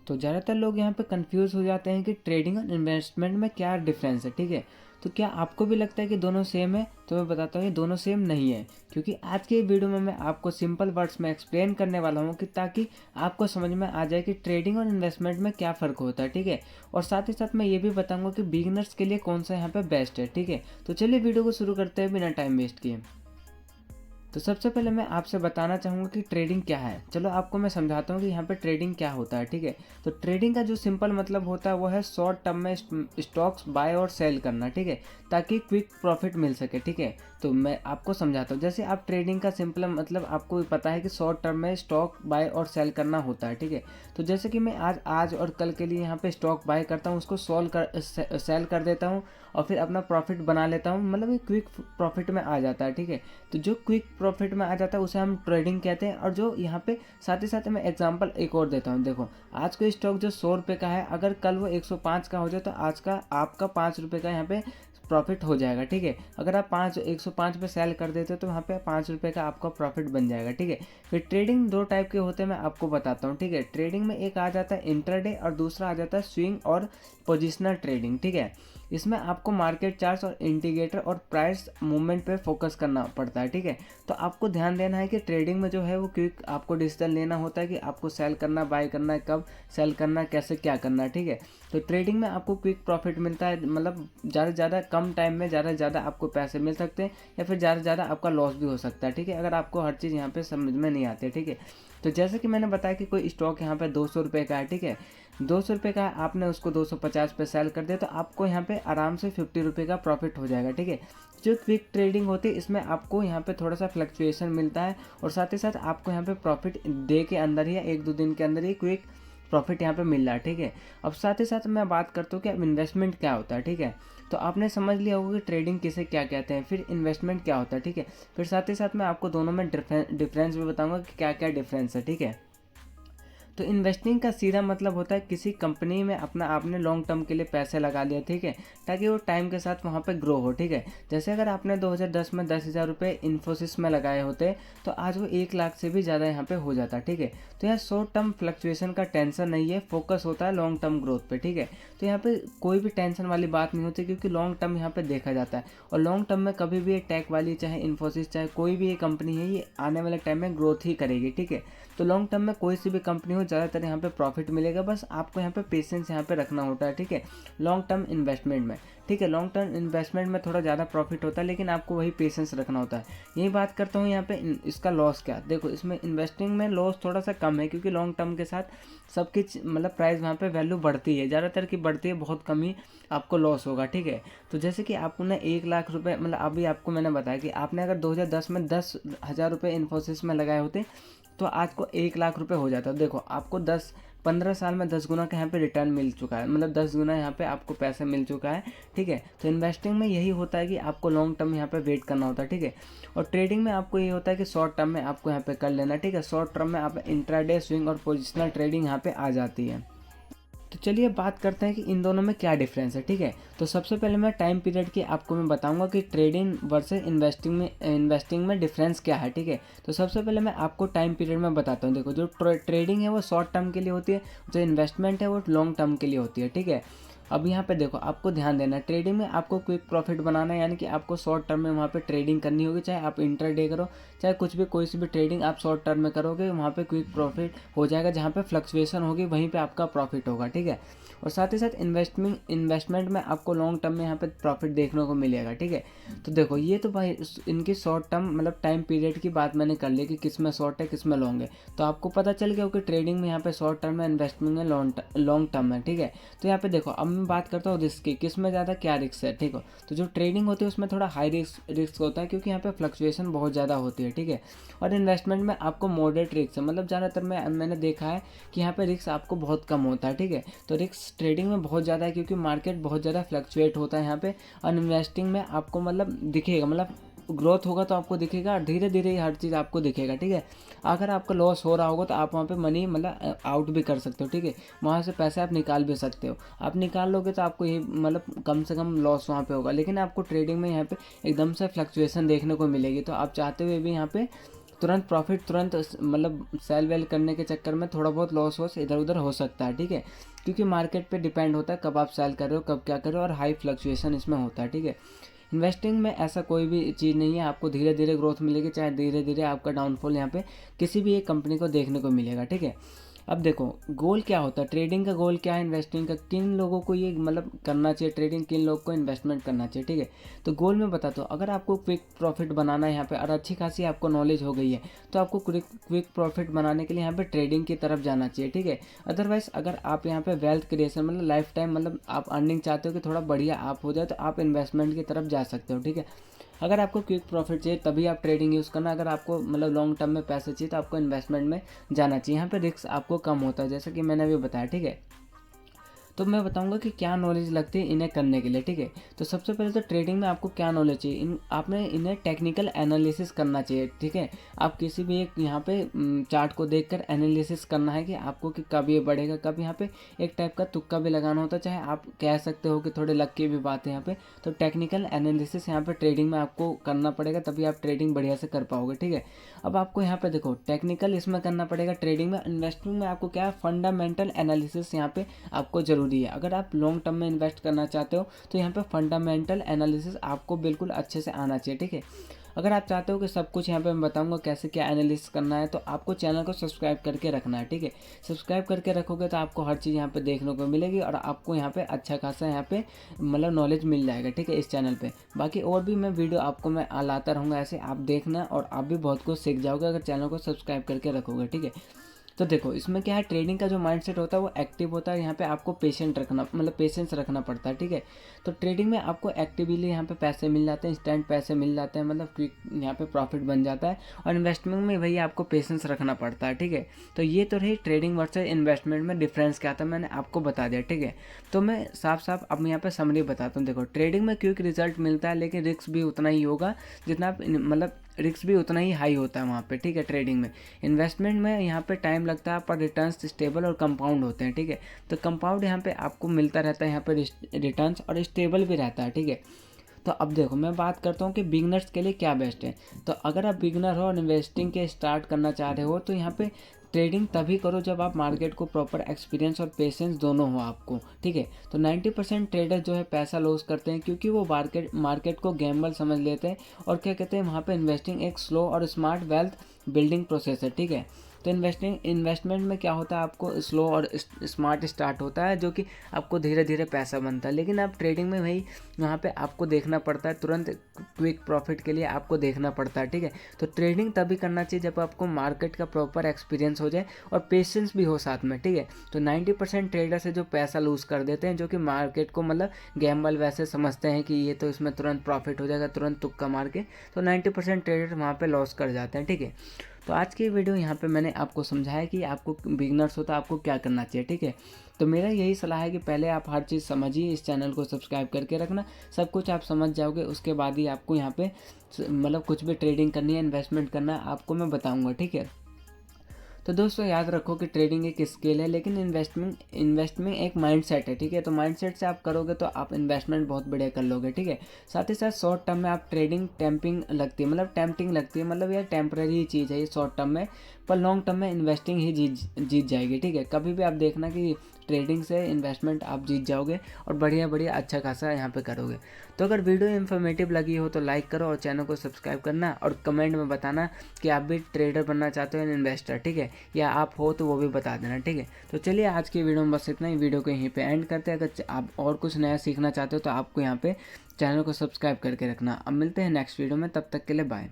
तो ज़्यादातर लोग यहाँ पे कंफ्यूज हो जाते हैं कि ट्रेडिंग और इन्वेस्टमेंट में क्या डिफरेंस है, ठीक है। तो क्या आपको भी लगता है कि दोनों सेम है? तो मैं बताता हूँ ये दोनों सेम नहीं है, क्योंकि आज के वीडियो में मैं आपको सिंपल वर्ड्स में एक्सप्लेन करने वाला हूँ कि ताकि आपको समझ में आ जाए कि ट्रेडिंग और इन्वेस्टमेंट में क्या फ़र्क होता है, ठीक है। और साथ ही साथ मैं ये भी बताऊँगा कि बिगिनर्स के लिए कौन सा यहाँ पे बेस्ट है, ठीक है। तो चलिए वीडियो को शुरू करते हैं बिना टाइम वेस्ट किए। तो सबसे पहले मैं आपसे बताना चाहूँगा कि ट्रेडिंग क्या है। चलो आपको मैं समझाता हूँ कि यहाँ पे ट्रेडिंग क्या होता है, ठीक है। तो ट्रेडिंग का जो सिंपल मतलब होता है वो है शॉर्ट टर्म में स्टॉक्स बाय और सेल करना, ठीक है, ताकि क्विक प्रॉफिट मिल सके, ठीक है। तो मैं आपको समझाता हूँ। जैसे आप ट्रेडिंग का सिंपल मतलब आपको पता है कि शॉर्ट टर्म में स्टॉक बाय और सेल करना होता है, ठीक है। तो जैसे कि मैं आज और कल के लिए यहाँ पे स्टॉक बाय करता हूँ, उसको सेल कर देता हूँ और फिर अपना प्रॉफिट बना लेता हूँ, मतलब ये क्विक प्रॉफिट में आ जाता है, ठीक है। तो जो क्विक प्रॉफिट में आ जाता है उसे हम ट्रेडिंग कहते हैं। और जो यहाँ पे साथ ही साथ मैं एग्जांपल एक और देता हूँ। देखो आज कोई स्टॉक जो 100 रुपये का है, अगर कल वो 105 का हो जाए तो आज का आपका 5 रुपये का यहाँ पे प्रॉफिट हो जाएगा, ठीक है। अगर आप 105 पे सेल कर देते हो तो वहाँ पे 5 रुपये का आपका प्रॉफिट बन जाएगा, ठीक है। फिर ट्रेडिंग दो टाइप के होते हैं, मैं आपको बताता हूँ, ठीक है। ट्रेडिंग में एक आ जाता है इंट्राडे और दूसरा आ जाता है स्विंग और पोजिशनल ट्रेडिंग, ठीक है। इसमें आपको मार्केट चार्ट्स और इंडिकेटर और प्राइस मूवमेंट पे फोकस करना पड़ता है, ठीक है। तो आपको ध्यान देना है कि ट्रेडिंग में जो है वो क्विक आपको डिसीजन लेना होता है कि आपको सेल करना, बाय करना है, कब सेल करना है, कैसे क्या करना है, ठीक है। तो ट्रेडिंग में आपको क्विक प्रॉफिट मिलता है, मतलब ज़्यादा से ज़्यादा कम टाइम में ज़्यादा से ज़्यादा आपको पैसे मिल सकते हैं, या फिर ज़्यादा से ज़्यादा आपका लॉस भी हो सकता है, ठीक है, अगर आपको हर चीज़ यहाँ पे समझ में नहीं आती है, ठीक है। तो जैसे कि मैंने बताया कि कोई स्टॉक यहाँ पे 200 रुपये का है, ठीक है। 200 रुपये का आपने उसको 250 पे सेल कर दिया तो आपको यहाँ पे आराम से 50 रुपये का प्रॉफिट हो जाएगा, ठीक है। जो क्विक ट्रेडिंग होती है इसमें आपको यहाँ पे थोड़ा सा फ्लक्चुएशन मिलता है और साथ ही साथ आपको यहाँ पे प्रॉफिट डे के अंदर ही या 1-2 दिन के अंदर ही क्विक प्रॉफिट यहाँ पे मिल रहा है, ठीक है। अब साथ ही साथ मैं बात करता हूँ कि अब इन्वेस्टमेंट क्या होता है, ठीक है। तो आपने समझ लिया होगा कि ट्रेडिंग किसे क्या कहते हैं, फिर इन्वेस्टमेंट क्या होता है, ठीक है। फिर साथ ही साथ मैं आपको दोनों में डिफरेंस भी बताऊंगा कि क्या क्या डिफरेंस है, ठीक है। तो इन्वेस्टिंग का सीधा मतलब होता है किसी कंपनी में अपना आपने लॉन्ग टर्म के लिए पैसे लगा लिया, ठीक है, ताकि वो टाइम के साथ वहाँ पे ग्रो हो, ठीक है। जैसे अगर आपने 2010 में 10,000 रुपये इन्फोसिस में लगाए होते तो आज वो 1 लाख से भी ज़्यादा यहाँ पे हो जाता, ठीक है। तो यहाँ शॉर्ट टर्म फ्लक्चुएशन का टेंशन नहीं है, फोकस होता है लॉन्ग टर्म ग्रोथ पे, ठीक है। तो यहाँ पे कोई भी टेंशन वाली बात नहीं होती, क्योंकि लॉन्ग टर्म यहाँ पे देखा जाता है। और लॉन्ग टर्म में कभी भी ये टेक वाली चाहे इन्फोसिस चाहे कोई भी ये कंपनी है, ये आने वाले टाइम में ग्रोथ ही करेगी, ठीक है। तो लॉन्ग टर्म में कोई सी भी कंपनी हो ज़्यादातर यहाँ पे प्रॉफिट मिलेगा, बस आपको यहाँ पे पेशेंस यहाँ पे रखना होता है, ठीक है, लॉन्ग टर्म इन्वेस्टमेंट में, ठीक है। लॉन्ग टर्म इन्वेस्टमेंट में थोड़ा ज़्यादा प्रॉफिट होता है, लेकिन आपको वही पेशेंस रखना होता है। यही बात करता हूँ यहाँ पे इसका लॉस क्या, देखो इसमें इन्वेस्टिंग में लॉस थोड़ा सा कम है, क्योंकि लॉन्ग टर्म के साथ सबकी मतलब प्राइस वहाँ पे वैल्यू बढ़ती है, ज़्यादातर की बढ़ती है, बहुत कम ही आपको लॉस होगा, ठीक है। तो जैसे कि आपने 1 लाख रुपए, मतलब अभी आपको मैंने बताया कि आपने अगर 2010 में 10,000 रुपये इन्फोसिस में लगाए होते तो आज को 1 लाख रुपए हो जाता है। देखो आपको 10-15 साल में 10 गुना का यहाँ पे रिटर्न मिल चुका है, मतलब 10 गुना यहाँ पे आपको पैसे मिल चुका है, ठीक है। तो इन्वेस्टिंग में यही होता है कि आपको लॉन्ग टर्म यहाँ पे वेट करना होता है, ठीक है। और ट्रेडिंग में आपको ये होता है कि शॉर्ट टर्म में आपको यहाँ पे कर लेना, ठीक है। शॉर्ट टर्म में आप इंट्राडे, स्विंग और पोजिशनल ट्रेडिंग यहाँ पे आ जाती है। तो चलिए बात करते हैं कि इन दोनों में क्या डिफरेंस है, ठीक है। तो सबसे पहले मैं टाइम पीरियड की आपको मैं बताऊंगा कि ट्रेडिंग वर्सेस इन्वेस्टिंग में डिफरेंस क्या है, ठीक है। तो सबसे पहले मैं आपको टाइम पीरियड में बताता हूँ। देखो जो ट्रेडिंग है वो शॉर्ट टर्म के लिए होती है, जो इन्वेस्टमेंट है वो लॉन्ग टर्म के लिए होती है, ठीक है। अब यहाँ पे देखो आपको ध्यान देना है, ट्रेडिंग में आपको क्विक प्रॉफिट बनाना है, यानी कि आपको शॉर्ट टर्म में वहाँ पे ट्रेडिंग करनी होगी, चाहे आप इंट्राडे करो, चाहे कुछ भी कोई सी भी ट्रेडिंग आप शॉर्ट टर्म में करोगे, वहाँ पे क्विक प्रॉफिट हो जाएगा, जहाँ पे फ्लक्चुएशन होगी वहीं पे आपका प्रॉफिट होगा, ठीक है। और साथ ही साथ इन्वेस्टमेंट में आपको लॉन्ग टर्म में यहाँ पे प्रॉफिट देखने को मिलेगा, ठीक है। तो देखो ये तो भाई इनकी शॉर्ट टर्म मतलब टाइम पीरियड की बात मैंने कर ली कि किस में शॉर्ट है किस में लॉन्ग है। तो आपको पता चल गया कि ट्रेडिंग में यहाँ पे शॉर्ट टर्म है, इन्वेस्टमेंट में लॉन्ग टर्म है, ठीक है। तो यहाँ पे देखो अब मैं बात करता हूँ रिस्क की, किस में ज़्यादा क्या रिस्क है, ठीक है। तो जो ट्रेडिंग होती है उसमें थोड़ा हाई रिस्क होता है, क्योंकि यहाँ पे फ्लक्चुएशन बहुत ज़्यादा होती है, ठीक है। और इन्वेस्टमेंट में आपको मॉडरेट रिस्क है, मतलब ज़्यादातर मैंने देखा है कि यहाँ पे रिस्क आपको बहुत कम होता है, ठीक है। तो रिस्क ट्रेडिंग में बहुत ज़्यादा है, क्योंकि मार्केट बहुत ज़्यादा फ्लक्चुएट होता है यहाँ पे। और इन्वेस्टिंग में आपको मतलब दिखेगा, मतलब ग्रोथ होगा तो आपको दिखेगा, धीरे धीरे हर चीज़ आपको दिखेगा, ठीक है। अगर आपका लॉस हो रहा होगा तो आप वहाँ पे मनी मतलब आउट भी कर सकते हो, ठीक है। वहाँ से पैसे आप निकाल भी सकते हो, आप निकाल लोगे तो आपको ये मतलब कम से कम लॉस वहाँ पे होगा, लेकिन आपको ट्रेडिंग में यहाँ पे एकदम से फ्लक्चुएशन देखने को मिलेगी। तो आप चाहते हुए भी यहाँ पे तुरंत प्रॉफिट, तुरंत मतलब सेल वेल करने के चक्कर में थोड़ा बहुत लॉस वॉस इधर उधर हो सकता है, ठीक है, क्योंकि मार्केट पे डिपेंड होता है कब आप सेल कर रहे हो, कब क्या कर रहे हो, और हाई फ्लक्चुएशन इसमें होता है, ठीक है। इन्वेस्टिंग में ऐसा कोई भी चीज़ नहीं है, आपको धीरे धीरे ग्रोथ मिलेगी, चाहे धीरे धीरे आपका डाउनफॉल यहाँ पे किसी भी एक कंपनी को देखने को मिलेगा, ठीक है। अब देखो गोल क्या होता है, ट्रेडिंग का गोल क्या है, इन्वेस्टिंग का, किन लोगों को ये मतलब करना चाहिए ट्रेडिंग, किन लोगों को इन्वेस्टमेंट करना चाहिए, ठीक है। तो गोल मैं बताता हूँ, अगर आपको क्विक प्रॉफिट बनाना है यहाँ पे और अच्छी खासी आपको नॉलेज हो गई है, तो आपको क्विक प्रॉफिट बनाने के लिए यहाँ पे ट्रेडिंग की तरफ जाना चाहिए, ठीक है। अदरवाइज अगर आप यहाँ पे वेल्थ क्रिएशन मतलब लाइफ टाइम मतलब आप अर्निंग चाहते हो कि थोड़ा बढ़िया आप हो जाए, तो आप इन्वेस्टमेंट की तरफ जा सकते हो, ठीक है। अगर आपको क्विक प्रॉफिट चाहिए तभी आप ट्रेडिंग यूज़ करना, अगर आपको मतलब लॉन्ग टर्म में पैसे चाहिए तो आपको इन्वेस्टमेंट में जाना चाहिए, यहाँ पे रिस्क आपको कम होता है, जैसा कि मैंने अभी बताया, ठीक है। तो मैं बताऊंगा कि क्या नॉलेज लगती है इन्हें करने के लिए, ठीक है। तो सबसे पहले तो ट्रेडिंग में आपको क्या नॉलेज चाहिए, आपने इन्हें टेक्निकल एनालिसिस करना चाहिए, ठीक है। आप किसी भी एक यहाँ पे चार्ट को देखकर एनालिसिस करना है कि आपको कि कब ये बढ़ेगा, कब यहाँ पे एक टाइप का तुक्का भी लगाना होता है, चाहे आप कह सकते हो कि थोड़े लक की भी बात है यहाँ पे। तो टेक्निकल एनालिसिस यहाँ पे ट्रेडिंग में आपको करना पड़ेगा, तभी आप ट्रेडिंग बढ़िया से कर पाओगे, ठीक है। अब आपको यहाँ पे देखो टेक्निकल इसमें करना पड़ेगा ट्रेडिंग में। इन्वेस्टमेंट में आपको क्या है, फंडामेंटल एनालिसिस यहाँ पे आपको जरूरी है। अगर आप लॉन्ग टर्म में इन्वेस्ट करना चाहते हो तो यहाँ पे फंडामेंटल एनालिसिस आपको बिल्कुल अच्छे से आना चाहिए, ठीक है। अगर आप चाहते हो कि सब कुछ यहाँ पे मैं बताऊंगा कैसे क्या एनालिसिस करना है, तो आपको चैनल को सब्सक्राइब करके रखना है, ठीक है। सब्सक्राइब करके रखोगे तो आपको हर चीज़ यहाँ पे देखने को मिलेगी और आपको यहाँ पे अच्छा खासा यहाँ पे मतलब नॉलेज मिल जाएगा, ठीक है, इस चैनल पे। बाकी और भी मैं वीडियो आपको मैं लाता रहूँगा, ऐसे आप देखना और आप भी बहुत कुछ सीख जाओगे अगर चैनल को सब्सक्राइब करके रखोगे, ठीक है। तो देखो इसमें क्या है, ट्रेडिंग का जो माइंडसेट होता है वो एक्टिव होता है, यहाँ पे आपको पेशेंट रखना मतलब पेशेंस रखना पड़ता है, ठीक है। तो ट्रेडिंग में आपको एक्टिवली यहाँ पे पैसे मिल जाते हैं, इंस्टेंट पैसे मिल जाते हैं, मतलब क्विक यहाँ पे प्रॉफिट बन जाता है। और इन्वेस्टमेंट में वही आपको पेशेंस रखना पड़ता है, ठीक है। तो ये तो रही ट्रेडिंग वर्सेस इन्वेस्टमेंट में डिफरेंस क्या था, मैंने आपको बता दिया, ठीक है। तो मैं साफ साफ अब यहाँ पे समरी बताता हूँ। देखो ट्रेडिंग में क्विक रिजल्ट मिलता है, लेकिन रिस्क भी उतना ही होगा जितना आप मतलब रिस्क भी उतना ही हाई होता है वहाँ पे, ठीक है, ट्रेडिंग में। इन्वेस्टमेंट में यहाँ पे टाइम लगता है पर रिटर्न्स स्टेबल और कंपाउंड होते हैं, ठीक है। तो कंपाउंड यहाँ पे आपको मिलता रहता है यहाँ पे रिटर्न्स, और स्टेबल भी रहता है, ठीक है। तो अब देखो मैं बात करता हूँ कि बिगनर्स के लिए क्या बेस्ट है। तो अगर आप बिगनर हो और इन्वेस्टिंग के स्टार्ट करना चाह रहे हो तो यहाँ पे ट्रेडिंग तभी करो जब आप मार्केट को प्रॉपर एक्सपीरियंस और पेशेंस दोनों हो आपको, ठीक है। तो 90% ट्रेडर जो है पैसा लॉस करते हैं क्योंकि वो मार्केट को गैम्बल समझ लेते हैं, और क्या कहते हैं वहाँ पे इन्वेस्टिंग एक स्लो और स्मार्ट वेल्थ बिल्डिंग प्रोसेस है, ठीक है। तो इन्वेस्टमेंट में क्या होता है, आपको स्लो और स्मार्ट स्टार्ट होता है जो कि आपको धीरे धीरे पैसा बनता है, लेकिन आप ट्रेडिंग में वही वहाँ पे आपको देखना पड़ता है, तुरंत क्विक प्रॉफिट के लिए आपको देखना पड़ता है, ठीक है। तो ट्रेडिंग तभी करना चाहिए जब आपको मार्केट का प्रॉपर एक्सपीरियंस हो जाए और पेशेंस भी हो साथ में, ठीक है। तो 90% ट्रेडर से जो पैसा लूज कर देते हैं, जो कि मार्केट को मतलब गैम्बल वैसे समझते हैं कि ये तो इसमें तुरंत प्रॉफिट हो जाएगा तुरंत तुक्का मार के, तो 90% ट्रेडर वहाँ पे लॉस कर जाते हैं, ठीक है। तो आज की वीडियो यहाँ पे मैंने आपको समझाया कि आपको बिगनर्स हो तो आपको क्या करना चाहिए, ठीक है। तो मेरा यही सलाह है कि पहले आप हर चीज़ समझिए, इस चैनल को सब्सक्राइब करके रखना, सब कुछ आप समझ जाओगे, उसके बाद ही आपको यहाँ पे मतलब कुछ भी ट्रेडिंग करनी है, इन्वेस्टमेंट करना है, आपको मैं बताऊँगा, ठीक है। तो दोस्तों याद रखो कि ट्रेडिंग एक स्किल है, लेकिन इन्वेस्टमेंट एक माइंडसेट है, ठीक है। तो माइंडसेट से आप करोगे तो आप इन्वेस्टमेंट बहुत बढ़िया कर लोगे, ठीक है। साथ ही साथ शॉर्ट टर्म में आप ट्रेडिंग टेम्पिंग लगती है, मतलब टेम्पटिंग लगती है, मतलब यार टेम्पररी चीज़ है ये शॉर्ट टर्म में, पर लॉन्ग टर्म में इन्वेस्टिंग ही जीत जाएगी, ठीक है। कभी भी आप देखना कि ट्रेडिंग से इन्वेस्टमेंट आप जीत जाओगे और बढ़िया बढ़िया अच्छा खासा यहाँ पे करोगे। तो अगर वीडियो इन्फॉर्मेटिव लगी हो तो लाइक करो और चैनल को सब्सक्राइब करना, और कमेंट में बताना कि आप भी ट्रेडर बनना चाहते हो या इन्वेस्टर, ठीक है, या आप हो तो वो भी बता देना, ठीक है। तो चलिए आज की वीडियो में बस इतना ही, वीडियो को यहीं पे एंड करते हैं। अगर आप और कुछ नया सीखना चाहते हो तो आपको यहाँ पे चैनल को सब्सक्राइब करके रखना। अब मिलते हैं नेक्स्ट वीडियो में, तब तक के लिए बाय।